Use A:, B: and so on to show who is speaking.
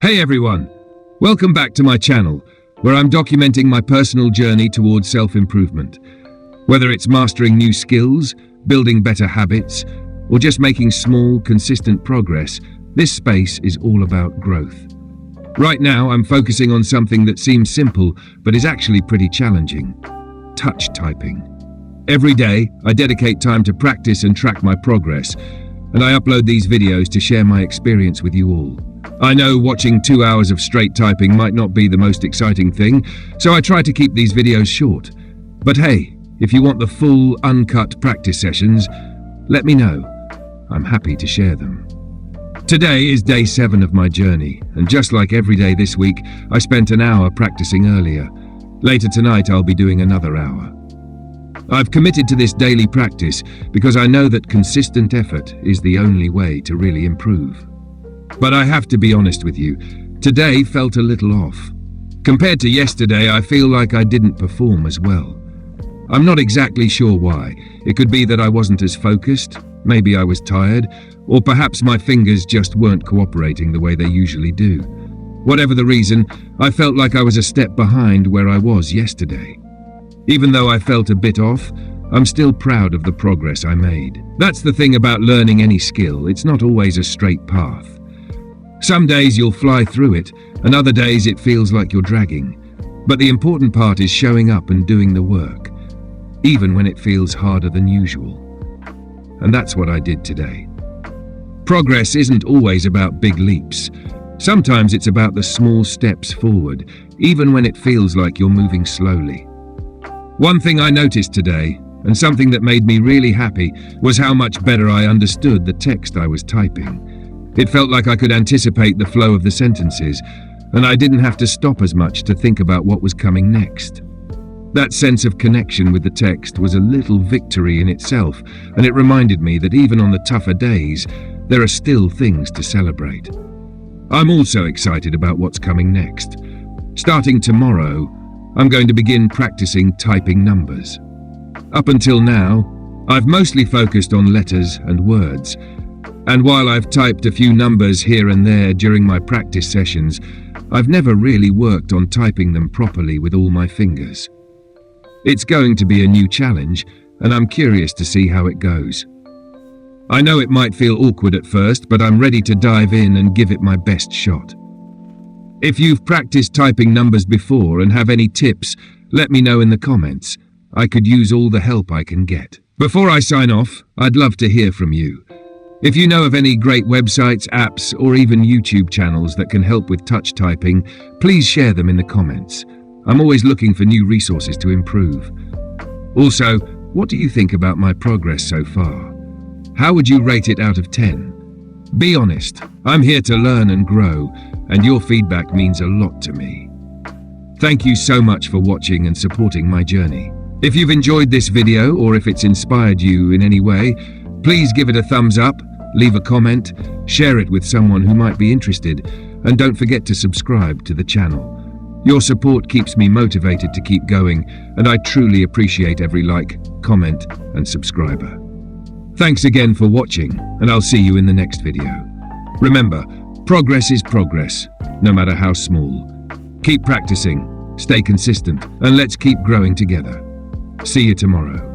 A: Hey everyone, welcome back to my channel, where I'm documenting my personal journey towards self-improvement. Whether it's mastering new skills, building better habits, or just making small, consistent progress, this space is all about growth. Right now, I'm focusing on something that seems simple, but is actually pretty challenging: touch typing. Every day, I dedicate time to practice and track my progress, and I upload these videos to share my experience with you all. I know watching 2 hours of straight typing might not be the most exciting thing, so I try to keep these videos short. But hey, if you want the full, uncut practice sessions, let me know. I'm happy to share them. Today is day 7 of my journey, and just like every day this week, I spent an hour practicing earlier. Later tonight, I'll be doing another hour. I've committed to this daily practice because I know that consistent effort is the only way to really improve. But I have to be honest with you, today felt a little off. Compared to yesterday, I feel like I didn't perform as well. I'm not exactly sure why. It could be that I wasn't as focused, maybe I was tired, or perhaps my fingers just weren't cooperating the way they usually do. Whatever the reason, I felt like I was a step behind where I was yesterday. Even though I felt a bit off, I'm still proud of the progress I made. That's the thing about learning any skill, it's not always a straight path. Some days you'll fly through it, and other days it feels like you're dragging. But the important part is showing up and doing the work, even when it feels harder than usual. And that's what I did today. Progress isn't always about big leaps. Sometimes it's about the small steps forward, even when it feels like you're moving slowly. One thing I noticed today, and something that made me really happy, was how much better I understood the text I was typing. It felt like I could anticipate the flow of the sentences, and I didn't have to stop as much to think about what was coming next. That sense of connection with the text was a little victory in itself, and it reminded me that even on the tougher days, there are still things to celebrate. I'm also excited about what's coming next. Starting tomorrow, I'm going to begin practicing typing numbers. Up until now, I've mostly focused on letters and words, and while I've typed a few numbers here and there during my practice sessions, I've never really worked on typing them properly with all my fingers. It's going to be a new challenge, and I'm curious to see how it goes. I know it might feel awkward at first, but I'm ready to dive in and give it my best shot. If you've practiced typing numbers before and have any tips, let me know in the comments. I could use all the help I can get. Before I sign off, I'd love to hear from you. If you know of any great websites, apps, or even YouTube channels that can help with touch typing, please share them in the comments. I'm always looking for new resources to improve. Also, what do you think about my progress so far? How would you rate it out of 10? Be honest, I'm here to learn and grow, and your feedback means a lot to me. Thank you so much for watching and supporting my journey. If you've enjoyed this video, or if it's inspired you in any way, please give it a thumbs up, leave a comment, share it with someone who might be interested, and don't forget to subscribe to the channel. Your support keeps me motivated to keep going, and I truly appreciate every like, comment, and subscriber. Thanks again for watching, and I'll see you in the next video. Remember, progress is progress, no matter how small. Keep practicing, stay consistent, and let's keep growing together. See you tomorrow.